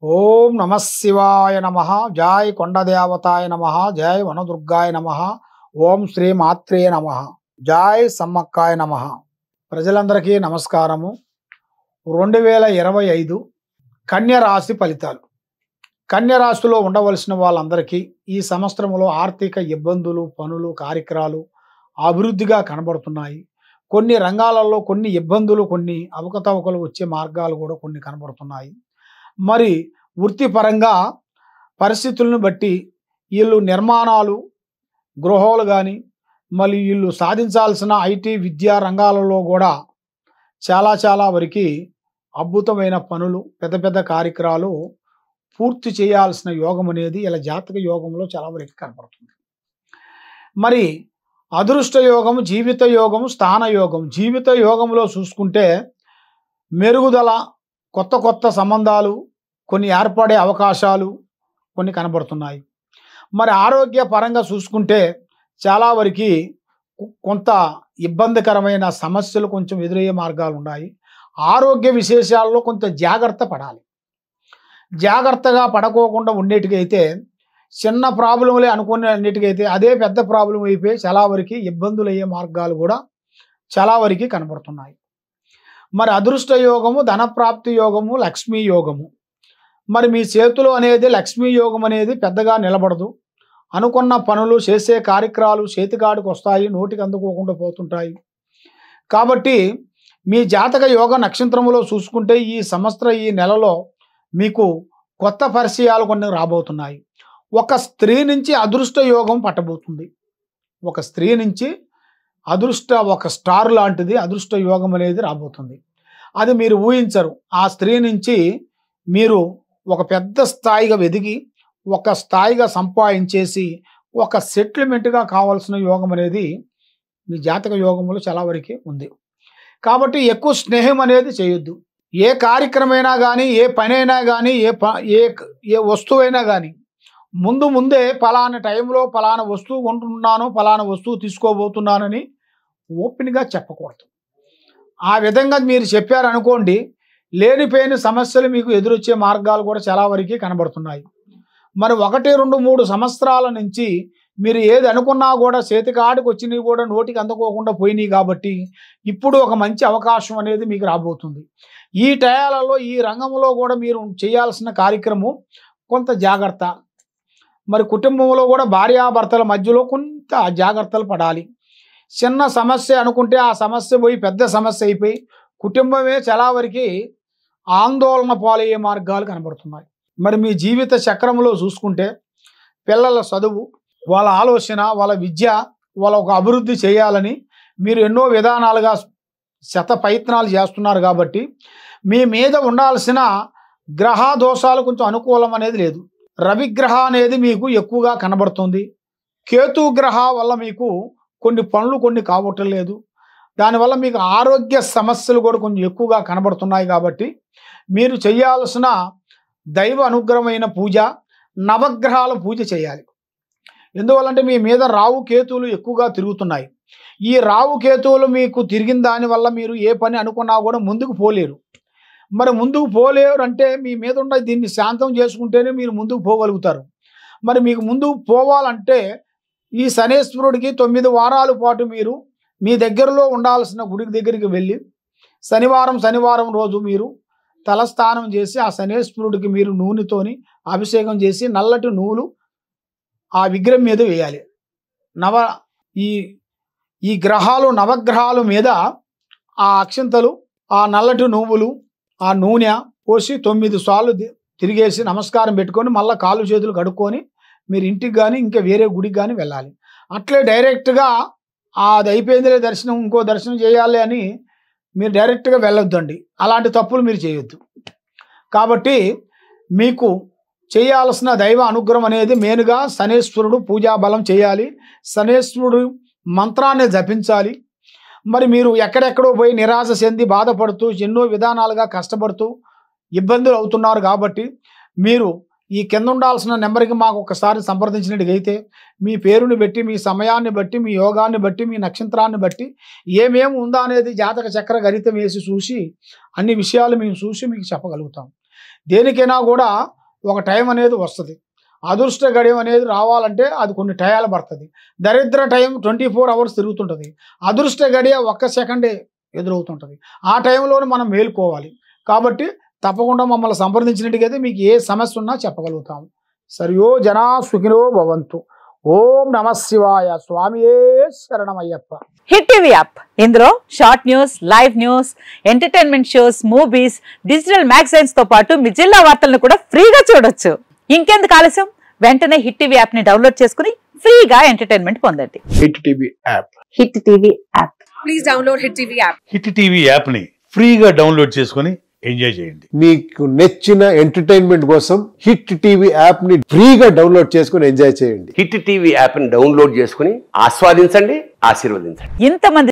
ఓం నమ శివాయ నమ. జై కొండదేవతాయ నమ. జై వనదుర్గాయ నమ. ఓం శ్రీ మాత్రే నమ. జై సమ్మక్కాయ నమ. ప్రజలందరికీ నమస్కారము. 2025 కన్య రాశి ఫలితాలు. కన్య రాశిలో ఉండవలసిన వాళ్ళందరికీ ఈ సంవత్సరంలో ఆర్థిక ఇబ్బందులు, పనులు, కార్యక్రమాలు అభివృద్ధిగా కనబడుతున్నాయి. కొన్ని రంగాలలో కొన్ని ఇబ్బందులు, కొన్ని అవకతవకలు వచ్చే మార్గాలు కూడా కొన్ని కనబడుతున్నాయి. మరి వృత్తిపరంగా పరిస్థితులను బట్టి వీళ్ళు నిర్మాణాలు, గృహాలు కానీ మళ్ళీ వీళ్ళు సాధించాల్సిన ఐటీ విద్యా రంగాలలో కూడా చాలా వరకు అద్భుతమైన పనులు, పెద్ద పెద్ద కార్యక్రమాలు పూర్తి చేయాల్సిన యోగం అనేది ఇలా జాతక యోగంలో చాలా వరకు కనపడుతుంది. మరి అదృష్ట యోగం, జీవిత యోగం, స్థాన యోగం. జీవిత యోగంలో చూసుకుంటే మెరుగుదల, కొత్త సంబంధాలు, కొన్ని ఏర్పడే అవకాశాలు కొన్ని కనబడుతున్నాయి. మరి ఆరోగ్య పరంగా చూసుకుంటే చాలా వరకు కొంత ఇబ్బందికరమైన సమస్యలు కొంచెం ఎదురయ్యే మార్గాలు ఉన్నాయి. ఆరోగ్య విశేషాల్లో కొంత జాగ్రత్త పడాలి. జాగ్రత్తగా పడుకోకుండా ఉండేటికైతే చిన్న ప్రాబ్లంలే అనుకునే అన్నిటికైతే అదే పెద్ద ప్రాబ్లం అయిపోయి చాలా వరకు ఇబ్బందులు అయ్యే మార్గాలు కూడా చాలా వరకు కనబడుతున్నాయి. మరి అదృష్ట యోగము, ధనప్రాప్తి యోగము, లక్ష్మీ యోగము. మరి మీ చేతిలో అనేది లక్ష్మీ యోగం అనేది పెద్దగా నిలబడదు. అనుకున్న పనులు, చేసే కార్యక్రమాలు చేతికాడికి వస్తాయి, నోటికి అందుకోకుండా పోతుంటాయి. కాబట్టి మీ జాతక యోగ నక్షత్రంలో చూసుకుంటే ఈ సంవత్సరం, ఈ నెలలో మీకు కొత్త పరిచయాలు కొన్ని రాబోతున్నాయి. ఒక స్త్రీ నుంచి అదృష్ట యోగం పట్టబోతుంది. ఒక స్త్రీ నుంచి ఒక స్టార్ లాంటిది అదృష్ట యోగం అనేది రాబోతుంది. అది మీరు ఊహించరు. ఆ స్త్రీ నుంచి మీరు ఒక పెద్ద స్థాయిగా ఎదిగి, ఒక స్థాయిగా సంపాదించేసి, ఒక సెటిల్మెంట్గా కావాల్సిన యోగం అనేది మీ జాతక యోగంలో చాలా వరకు ఉంది. కాబట్టి ఎక్కువ స్నేహం అనేది చేయొద్దు. ఏ కార్యక్రమైనా కానీ, ఏ పనైనా కానీ, ఏ వస్తువైనా కానీ ముందే పలానా టైంలో పలానా వస్తువు కొంటున్నాను, పలానా వస్తువు తీసుకోబోతున్నానని ఓపెన్గా చెప్పకూడదు. ఆ విధంగా మీరు చెప్పారనుకోండి, లేనిపోయిన సమస్యలు మీకు ఎదురొచ్చే మార్గాలు కూడా చాలా వరకు కనబడుతున్నాయి. మరి 1, 2, 3 సంవత్సరాల నుంచి మీరు ఏది అనుకున్నా కూడా చేతికాడికి వచ్చినవి కూడా నోటికి అందుకోకుండా పోయినాయి. కాబట్టి ఇప్పుడు ఒక మంచి అవకాశం అనేది మీకు రాబోతుంది. ఈ టయాలలో ఈ రంగంలో కూడా మీరు చేయాల్సిన కార్యక్రమం కొంత జాగ్రత్త. మరి కుటుంబంలో కూడా భార్యాభర్తల మధ్యలో కొంత జాగ్రత్తలు పడాలి. చిన్న సమస్య అనుకుంటే ఆ సమస్య పోయి పెద్ద సమస్య అయిపోయి కుటుంబమే చాలా వరకు ఆందోళన పాలయ్యే మార్గాలు కనబడుతున్నాయి. మరి మీ జీవిత చక్రంలో చూసుకుంటే పిల్లల చదువు, వాళ్ళ ఆలోచన, వాళ్ళ విద్య, వాళ్ళ ఒక అభివృద్ధి చేయాలని మీరు ఎన్నో విధానాలుగా ప్రయత్నాలు చేస్తున్నారు. కాబట్టి మీ మీద ఉండాల్సిన గ్రహ దోషాలు కొంచెం అనుకూలం అనేది లేదు. రవిగ్రహ అనేది మీకు ఎక్కువగా కనబడుతుంది. కేతు గ్రహ వల్ల మీకు కొన్ని పనులు కొన్ని కావటం లేదు. దానివల్ల మీకు ఆరోగ్య సమస్యలు కూడా కొంచెం ఎక్కువగా కనబడుతున్నాయి. కాబట్టి మీరు చేయాల్సిన దైవ అనుగ్రహమైన పూజ, నవగ్రహాల పూజ చేయాలి. ఎందువల్లంటే మీ మీద రావు కేతువులు ఎక్కువగా తిరుగుతున్నాయి. ఈ రావు కేతువులు మీకు తిరిగిన దానివల్ల మీరు ఏ పని అనుకున్నా కూడా ముందుకు పోలేరు. మరి ముందుకు పోలేరు అంటే మీ మీద ఉన్న దీన్ని శాంతం చేసుకుంటేనే మీరు ముందుకు పోగలుగుతారు. మరి మీకు ముందుకు పోవాలంటే ఈ శనేశ్వరుడికి 9 వారాల పాటు మీరు మీ దగ్గరలో ఉండాల్సిన గుడి దగ్గరికి వెళ్ళి శనివారం రోజు మీరు తలస్నానం చేసి ఆ శనేశ్వరుడికి మీరు నూనెతోని అభిషేకం చేసి నల్లటి నూలు ఆ విగ్రహం మీద వేయాలి. ఈ గ్రహాలు, నవగ్రహాల మీద ఆ అక్షంతలు, ఆ నల్లటి నువ్వులు, ఆ నూనె పోసి 9 సార్లు తిరిగేసి నమస్కారం పెట్టుకొని మళ్ళీ కాళ్ళు చేతులు కడుక్కొని మీరు ఇంటికి కానీ ఇంకా వేరే గుడికి కానీ వెళ్ళాలి. అట్లే డైరెక్ట్గా అది అయిపోయిందిలే దర్శనం, ఇంకో దర్శనం చేయాలి అని మీరు డైరెక్ట్గా వెళ్ళొద్దండి. అలాంటి తప్పులు మీరు చేయొద్దు. కాబట్టి మీకు చేయాల్సిన దైవ అనుగ్రహం అనేది మెయిన్గా శనేశ్వరుడు పూజా బలం చేయాలి. శనేశ్వరుడు మంత్రాన్ని జపించాలి. మరి మీరు ఎక్కడెక్కడో పోయి నిరాశ చెంది బాధపడుతూ ఎన్నో విధానాలుగా కష్టపడుతూ ఇబ్బందులు అవుతున్నారు. కాబట్టి మీరు ఈ కింద ఉండాల్సిన నెంబర్కి మాకు ఒకసారి సంప్రదించినట్టుగైతే మీ పేరుని బట్టి, మీ సమయాన్ని బట్టి, మీ యోగాన్ని బట్టి, మీ నక్షత్రాన్ని బట్టి ఏమేమి ఉందా అనేది జాతక చక్ర గణితం వేసి చూసి అన్ని విషయాలు మేము చూసి మీకు చెప్పగలుగుతాం. దేనికైనా కూడా ఒక టైం అనేది వస్తుంది. అదృష్ట గడియం అనేది రావాలంటే అది కొన్ని టయాలు పడుతుంది. దరిద్ర టైం 24 అవర్స్ తిరుగుతుంటుంది. అదృష్ట గడియ 1 సెకండే ఎదురవుతుంటుంది. ఆ టైంలోనే మనం మేలుకోవాలి. కాబట్టి తప్పకుండా మమ్మల్ని సంప్రదించినట్టుగైతే మీకు ఏ సమస్య ఉన్నా చెప్పగలుగుతాము. సరియో జనా సుఖినో భవంతు. ఓం నమ శివాయ. స్వామియే శరణమయ్యప్ప. హిట్ టీవీ యాప్, ఇందులో short news, live news, entertainment shows, movies, digital magazines తో పాటు మీ జిల్లా వార్తలను కూడా ఫ్రీగా చూడొచ్చు. ఇంకెందుకు ఆలస్యం, వెంటనే హిట్ టీవీ యాప్ ని డౌన్లోడ్ చేసుకుని ఫ్రీగా ఎంటర్టైన్మెంట్ పొందండి. Hit TV app. Hit TV app. Please download hit TV app. Hit TV app ని ఫ్రీగా డౌన్లోడ్ చేసుకుని ఎంజాయ్ చేయండి. మీకు నచ్చిన ఎంటర్టైన్మెంట్ కోసం హిట్ టీవీ యాప్ ని ఫ్రీగా డౌన్లోడ్ చేసుకుని ఎంజాయ్ చేయండి. హిట్ టీవీ యాప్ ని డౌన్లోడ్ చేసుకుని ఆస్వాదించండి, ఆశీర్వదించండి. ఇంతమంది